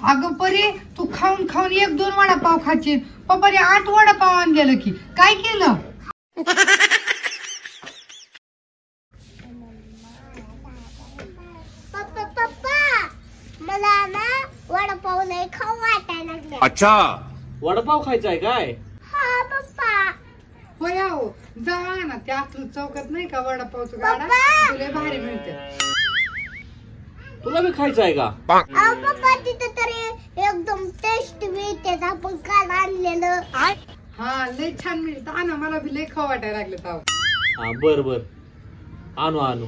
अगं परी तू खाऊन खाऊन 1-2 वडापाव खाची, पप्पाने 8 वडापाव आणलेलं की काय केलं? पप्पा पप्पा मला ना वडापाव लय खाऊ वाटायला लागले. अच्छा, वडापाव खायचा आहे काय? हा पप्पा. होय हो, जावा ना त्या आपलं चौकात नाही का वडापावचं गाडा, पप्पा. तुला भारी मिळते. तुला बी खायचं आहे का? अहो पप्पा तिथं तरी एकदम टेस्ट मिळते. आपण काल आणलेलं. हा लय छान मिळतं. आणा, मला बी लय खाऊ वाटायला लागले ताव. हा बर बर, आणू आणू.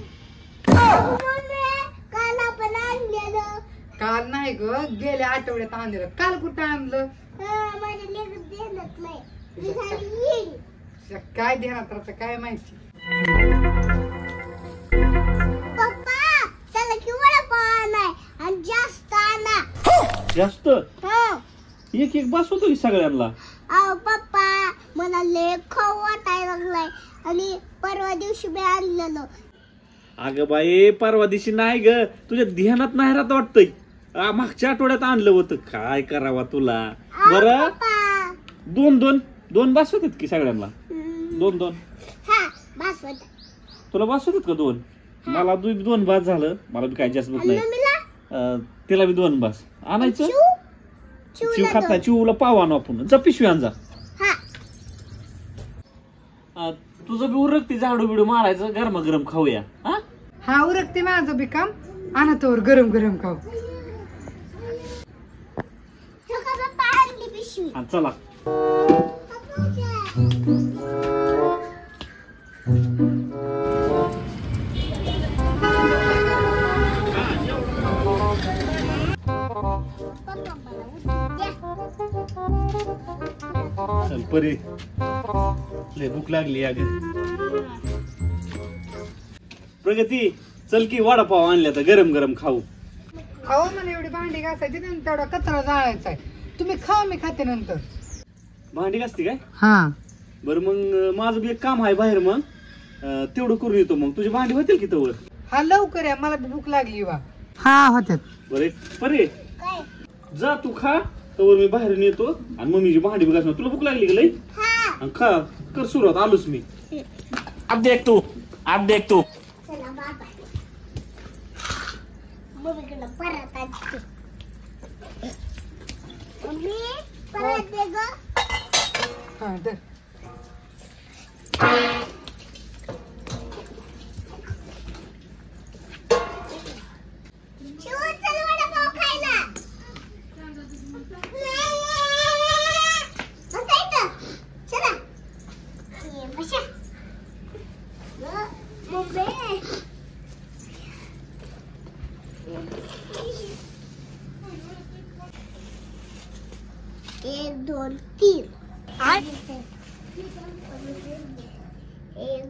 काल आपण आणलेलं. काल नाही ग, गेल्या आठवड्यात आणलेलं. काल कुठं आणलं? माझ्या लेकरं देत नाही. मी झाली येईल. काय देणार आता काय माहिती. पप्पा चला की वडापाव आणाय आणि जास्त आणा. जास्त हो. एक एक बस होतो की सगळ्यांना. अहो पप्पा मला लय खाऊ वाटायला लागलाय आणि परवा दिवशी मी आणलेलं. अगं बाई परवा दिवशी नाही ग, तुझ्या ध्यानात नाही राहत वाटतंय. मागच्या आठवड्यात आणलं होतं. काय करावा तुला. बरं पप्पा 2 बस होतात की सगळ्यांना. 2 हा बस होता. तुला बस होतात का 2? मला 2 बस झालं. मला बी काय जास्त भूक नाही. मम्मीला तिला बी 2 बस आणायचं. चिव चिवला खात नाही. चिवला पाव आणू आपण. जा पिशवी आण जा. हा तुझं बी उरकते झाडू बिडू मारायचं. गरम खाऊया. हा हा उरकते माझं बी काम. आणा तोवर गरम गरम खाऊ. पप्पा आणली पिशवी. हा, चला. चल परी, लय भूक लागली अग. प्रगती चल की वडापाव आणल्या तर गरम खाऊ. खाऊ मला एवढी भांडी घासायची आणि तेवढा कचरा जाळायचा आहे. तुम्ही खावा, मी खाते नंतर. भांडी घासती काय? हा बरं मग माझं बी एक काम आहे बाहेर. मग तेवढं करून येतो. मग तुझी भांडी होतील की तवर? हा लवकर या, मला बी भूक लागली वा. हा होत्यात. बरे परे काय? जा तू खा, तवर मी बाहेर येतो आणि मम्मीची भांडी बी घासणार. तुला भूक लागली का लई? हा खा, कर सुरुवात. आलोच मी. अब देख तू. चला बाबा. मम्मीकडे परत आणते. मम्मी परत दे ग. हा दर. शिव चल वडापाव खायला. बसा इथं. चला. ये बसा. मम्मी 1 2 3. 1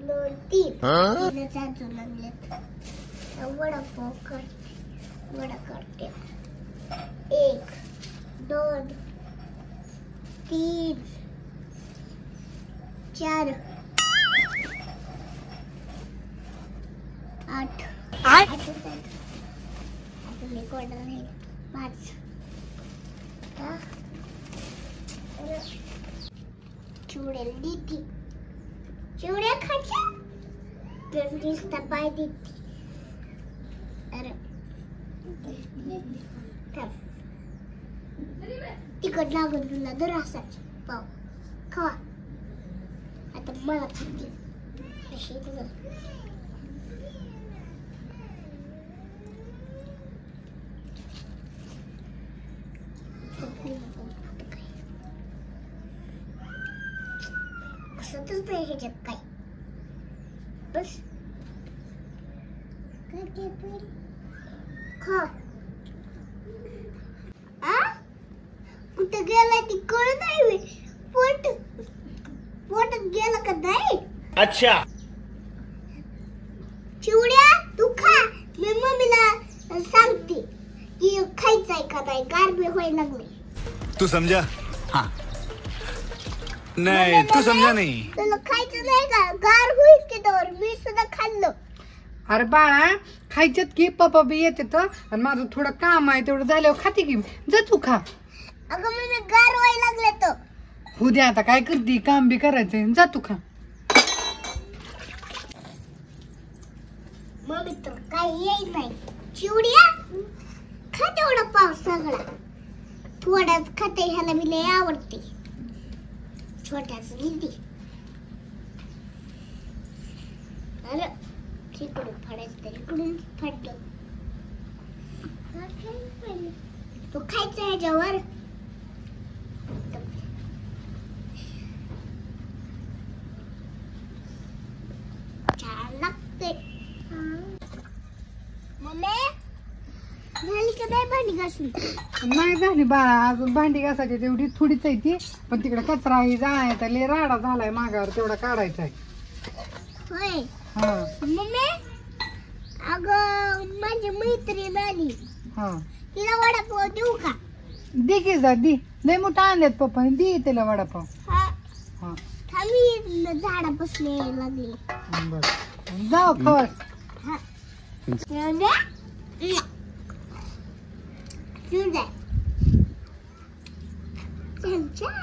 2 3. तीनच अजून आणलेत. वडापाव करते. 1 2 3 4 8. अजून एक ऑर्डर आहे. 5. चिवड्या देती. चिवड्या खायच्या तर नुसता पाय देती. अरे तिकट लागून तुला दर असाच पाव खावा. आता मला खाते अशी तुझं. कसंच नाही ह्याच्यात काय. बस खा. कुठं गेला ती कळत नाही. पोटात गेला का नाही. अच्छा. चिवड्या तू खा. मी मम्मीला सांगते की खायचंय का नाही. गारबी व्हायला लागले. तू समझा? हाँ. नहीं तू समझा नहीं. तुला खायचं नाही का. गार होईल की तर मी सुद्धा खाल्लं. अरे बाळा खायच्यात की पप्पा बी येते तर आणि माझं थोडं काम आहे तेवढं झाल्यावर खाते की जा तू खा. अगं मी गार व्हायला लागले तर उद्या आता काय करते काम बी करायचंय जा तू खा. मम्मी तर काही येत नाही. चिवड्या खा तेवढा पाव सगळा. थोडाच खाते ह्याला मी लय आवडते. छोट्याच लिहिते. अरे तिकडून फाडायचं तर इकडून फाडलं. तू खायचं ह्याच्यावर. छान लागते. मम्मी झाली का नाही भांडी घासून? नाही झाली बाळा अजून भांडी घासायची तेवढी थोडीच आहे ती पण तिकडे कचरा ही जायचा लय राडा झालाय मागावर तेवढा काढायचा आहे. होय हा मम्मी. अगं माझी मैत्रीण आली. हा तिला वडापाव देऊ का? दे की जा दे लय मोठा आणल्यात पप्पाने दे तिला वडापाव. हा हा थांबी झाडापासून यायला लागली. बर जाऊ खबर. हा छान छान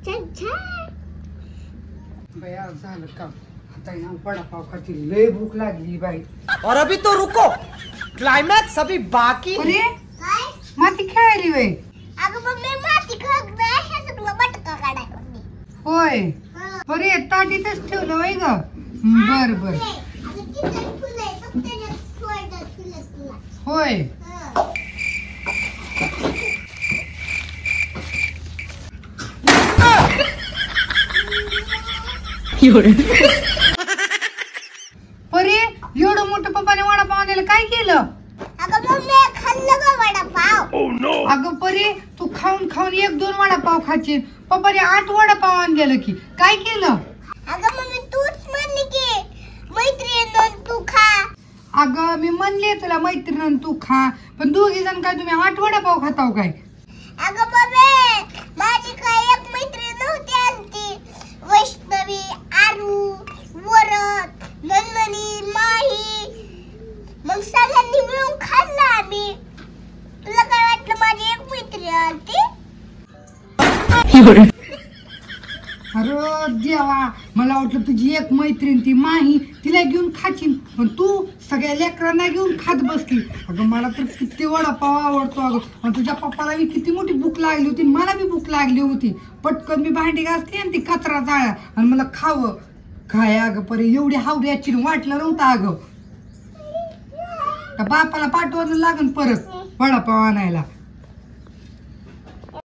छान छान. बया झालं काम आता ना वडापाव खाती लय भूक लागली बाई. और अभी तो रुको, क्लाइमैक्स अभी बाकी. अरे काय? माती खेळायली वय. अगं मम्मी माती खात नाही ह्याच्यात तुला बटका काढायला. होय बरे ताटीतच ठेवलं वय ग. बर बर अगं किती फुलं आहे फक्त त्याच्यात थोडं फुलं तुला. होय परे एवढं मोठं पप्पाने वडापाव आणायला काय केलं? अगं मम्मी खाल्लं का वडापाव? अगं परे तू खाऊन खाऊन एक दोन वडापाव खाची पप्पाने 8 वडापाव आणलेलं की काय केलं? अगं मम्मी तूच म्हणली की मैत्रीण तू खा. अगं मी म्हणले तुला मैत्रीण तू खा पण दोघी जण काय तुम्ही 8 वडापाव खाताव काय? अगं मम्मी माझी काय एक मैत्रीण नव्हती आणती. वैष्णवी, आरू, वरद, नंदनी, माही. मग सगळ्यांनी मिळून खाल्लं आम्ही. तुला काय वाटलं माझी एक मैत्रीण आणती? अरे देवा मला वाटलं तुझी एक मैत्रीण ती माही तिला घेऊन खाशील पण तू सगळ्या लेकरांना घेऊन खात बसली. अगं मला तर किती वडापाव आवडतो अगं आणि तुझ्या पप्पाला बी किती मोठी भूक लागली होती मला बी भूक लागली होती. पटकन मी भांडी घासली आणि ती कचरा जाळ्या आणि मला खावं काय अगं परे एवढी हावडी याची वाटलं नव्हतं अगं. बापाला पाठवायला लागन परत वडापाव आणायला.